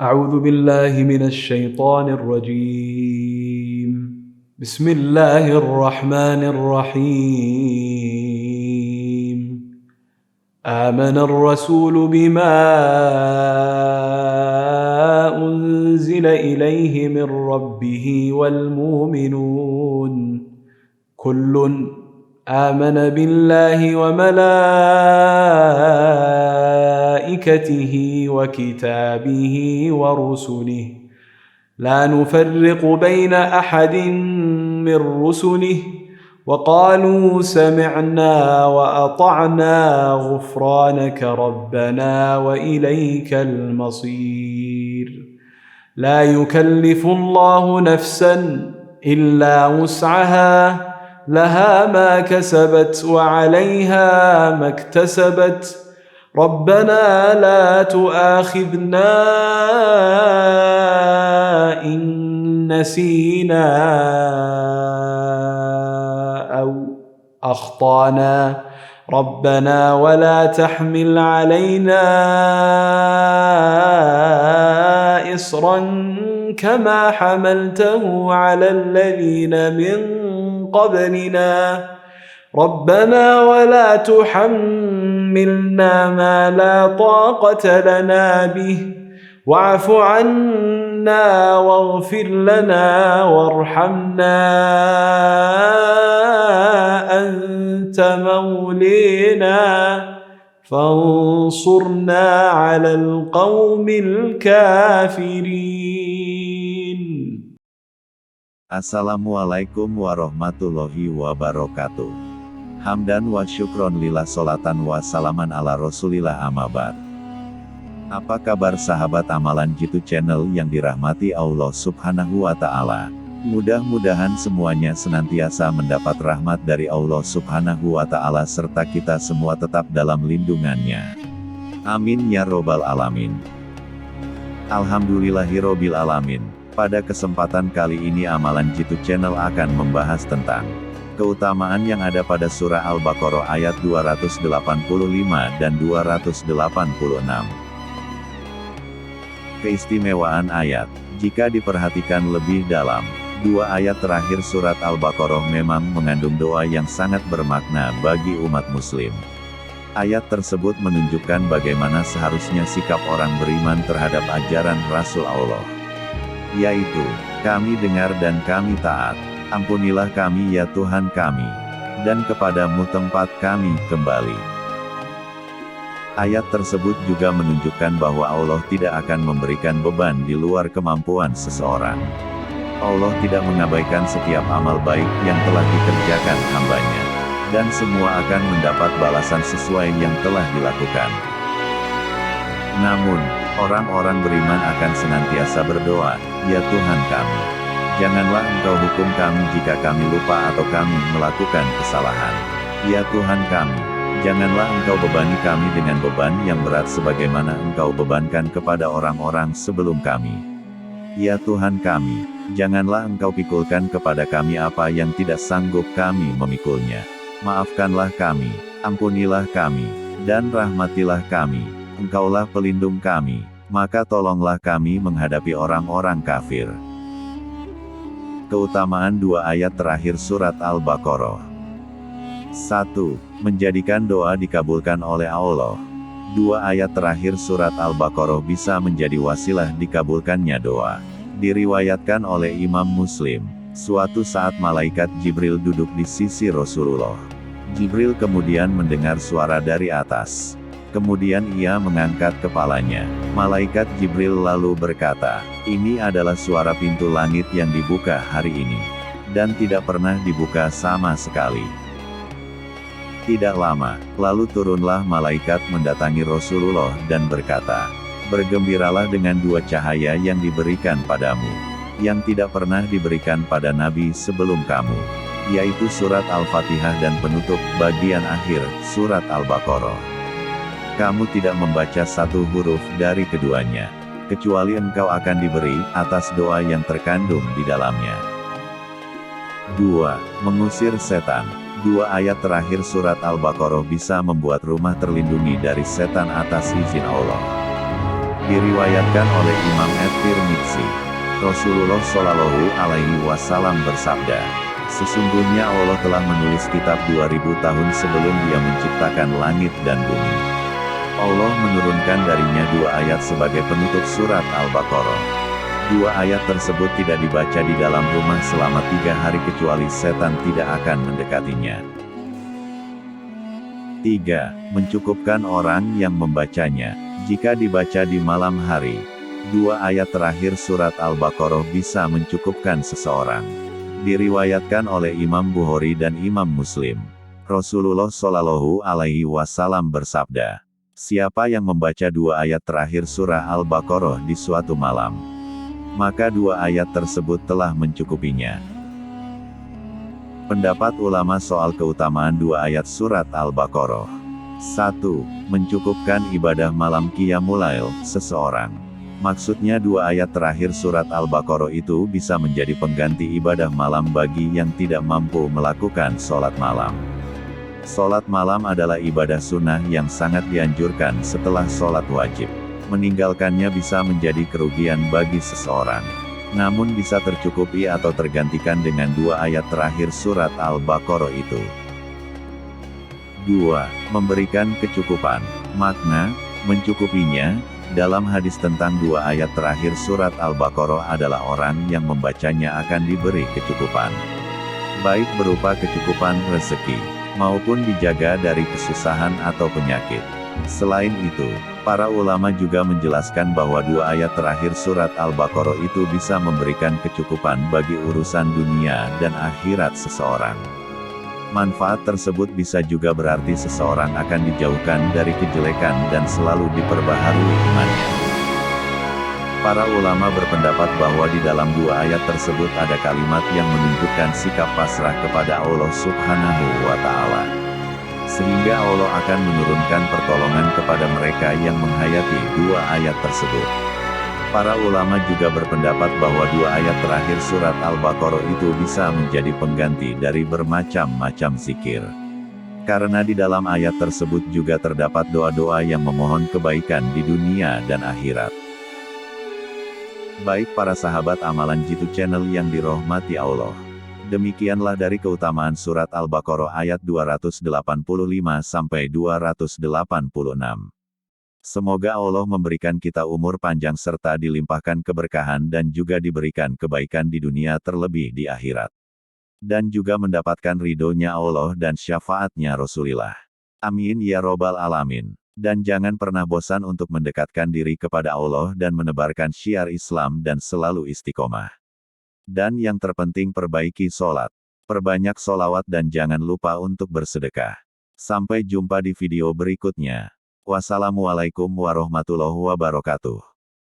أعوذ بالله من الشيطان الرجيم. بسم الله الرحمن الرحيم. آمن الرسول بما أنزل إليه من ربه والمؤمنون كل آمن بالله وملائكته وكتابه ورسله لا نفرق بين أحد من رسله وقالوا سمعنا وأطعنا غفرانك ربنا وإليك المصير. لا يكلف الله نفسا إلا وسعها لها ما كسبت وعليها ما اكتسبت ربنا لا تؤاخذنا إن نسينا أو أخطأنا ربنا ولا تحمل علينا إصرا كما حملته على الذين من قبلنا ربنا ولا تحملنا ما لا طاقة لنا به واعف عنا واغفر لنا وارحمنا أنت مولينا فانصرنا على القوم الكافرين. Assalamualaikum warahmatullahi wabarakatuh. Hamdan wa syukron lillah, solatan wa salaman ala rasulillah, amabad. Apa kabar sahabat amalan Jitu Channel yang dirahmati Allah subhanahu wa ta'ala? Mudah-mudahan semuanya senantiasa mendapat rahmat dari Allah subhanahu wa ta'ala serta kita semua tetap dalam lindungannya. Amin ya robbal alamin. Alhamdulillahirobbil alamin. Pada kesempatan kali ini amalan Jitu Channel akan membahas tentang keutamaan yang ada pada surah Al-Baqarah ayat 285 dan 286. Keistimewaan ayat. Jika diperhatikan lebih dalam, dua ayat terakhir surat Al-Baqarah memang mengandung doa yang sangat bermakna bagi umat muslim. Ayat tersebut menunjukkan bagaimana seharusnya sikap orang beriman terhadap ajaran Rasul Allah, yaitu, kami dengar dan kami taat, ampunilah kami ya Tuhan kami, dan kepadamu tempat kami kembali. Ayat tersebut juga menunjukkan bahwa Allah tidak akan memberikan beban di luar kemampuan seseorang. Allah tidak mengabaikan setiap amal baik yang telah dikerjakan hambanya, dan semua akan mendapat balasan sesuai yang telah dilakukan. Namun, orang-orang beriman akan senantiasa berdoa, ya Tuhan kami, janganlah Engkau hukum kami jika kami lupa atau kami melakukan kesalahan. Ya Tuhan kami, janganlah Engkau bebani kami dengan beban yang berat sebagaimana Engkau bebankan kepada orang-orang sebelum kami. Ya Tuhan kami, janganlah Engkau pikulkan kepada kami apa yang tidak sanggup kami memikulnya. Maafkanlah kami, ampunilah kami, dan rahmatilah kami. Engkaulah pelindung kami, maka tolonglah kami menghadapi orang-orang kafir. Keutamaan dua ayat terakhir surat Al-Baqarah. 1. Menjadikan doa dikabulkan oleh Allah. Dua ayat terakhir surat Al-Baqarah bisa menjadi wasilah dikabulkannya doa. Diriwayatkan oleh Imam Muslim, suatu saat malaikat Jibril duduk di sisi Rasulullah. Jibril kemudian mendengar suara dari atas. Kemudian ia mengangkat kepalanya. Malaikat Jibril lalu berkata, ini adalah suara pintu langit yang dibuka hari ini, dan tidak pernah dibuka sama sekali. Tidak lama, lalu turunlah malaikat mendatangi Rasulullah dan berkata, bergembiralah dengan dua cahaya yang diberikan padamu, yang tidak pernah diberikan pada nabi sebelum kamu, yaitu surat Al-Fatihah dan penutup bagian akhir surat Al-Baqarah. Kamu tidak membaca satu huruf dari keduanya, kecuali engkau akan diberi atas doa yang terkandung di dalamnya. 2. Mengusir setan. Dua ayat terakhir surat Al-Baqarah bisa membuat rumah terlindungi dari setan atas izin Allah. Diriwayatkan oleh Imam At-Tirmidzi, Rasulullah Shallallahu Alaihi Wasallam bersabda, sesungguhnya Allah telah menulis kitab 2000 tahun sebelum Dia menciptakan langit dan bumi. Allah menurunkan darinya 2 ayat sebagai penutup surat Al-Baqarah. 2 ayat tersebut tidak dibaca di dalam rumah selama 3 hari kecuali setan tidak akan mendekatinya. 3. Mencukupkan orang yang membacanya. Jika dibaca di malam hari, 2 ayat terakhir surat Al-Baqarah bisa mencukupkan seseorang. Diriwayatkan oleh Imam Bukhari dan Imam Muslim. Rasulullah Shallallahu Alaihi Wasallam bersabda, siapa yang membaca 2 ayat terakhir surah Al-Baqarah di suatu malam, maka 2 ayat tersebut telah mencukupinya. Pendapat ulama soal keutamaan 2 ayat surat Al-Baqarah. 1. Mencukupkan ibadah malam Qiyamul Lail seseorang. Maksudnya 2 ayat terakhir surat Al-Baqarah itu bisa menjadi pengganti ibadah malam bagi yang tidak mampu melakukan sholat malam. Sholat malam adalah ibadah sunnah yang sangat dianjurkan setelah sholat wajib. Meninggalkannya bisa menjadi kerugian bagi seseorang. Namun bisa tercukupi atau tergantikan dengan 2 ayat terakhir surat Al-Baqarah itu. 2. Memberikan kecukupan. Makna, mencukupinya, dalam hadis tentang 2 ayat terakhir surat Al-Baqarah adalah orang yang membacanya akan diberi kecukupan. Baik berupa kecukupan rezeki, maupun dijaga dari kesusahan atau penyakit. Selain itu, para ulama juga menjelaskan bahwa 2 ayat terakhir surat Al-Baqarah itu bisa memberikan kecukupan bagi urusan dunia dan akhirat seseorang. Manfaat tersebut bisa juga berarti seseorang akan dijauhkan dari kejelekan dan selalu diperbaharui imannya. Para ulama berpendapat bahwa di dalam 2 ayat tersebut ada kalimat yang menunjukkan sikap pasrah kepada Allah Subhanahu wa Ta'ala. Sehingga Allah akan menurunkan pertolongan kepada mereka yang menghayati 2 ayat tersebut. Para ulama juga berpendapat bahwa 2 ayat terakhir surat Al-Baqarah itu bisa menjadi pengganti dari bermacam-macam zikir. Karena di dalam ayat tersebut juga terdapat doa-doa yang memohon kebaikan di dunia dan akhirat. Baik para sahabat amalan Jitu Channel yang dirahmati Allah. Demikianlah dari keutamaan surat Al-Baqarah ayat 285 sampai 286. Semoga Allah memberikan kita umur panjang serta dilimpahkan keberkahan dan juga diberikan kebaikan di dunia terlebih di akhirat. Dan juga mendapatkan ridhonya Allah dan syafaatnya Rasulullah. Amin ya robbal alamin. Dan jangan pernah bosan untuk mendekatkan diri kepada Allah dan menebarkan syiar Islam dan selalu istiqomah. Dan yang terpenting perbaiki sholat. Perbanyak sholawat dan jangan lupa untuk bersedekah. Sampai jumpa di video berikutnya. Wassalamualaikum warahmatullahi wabarakatuh.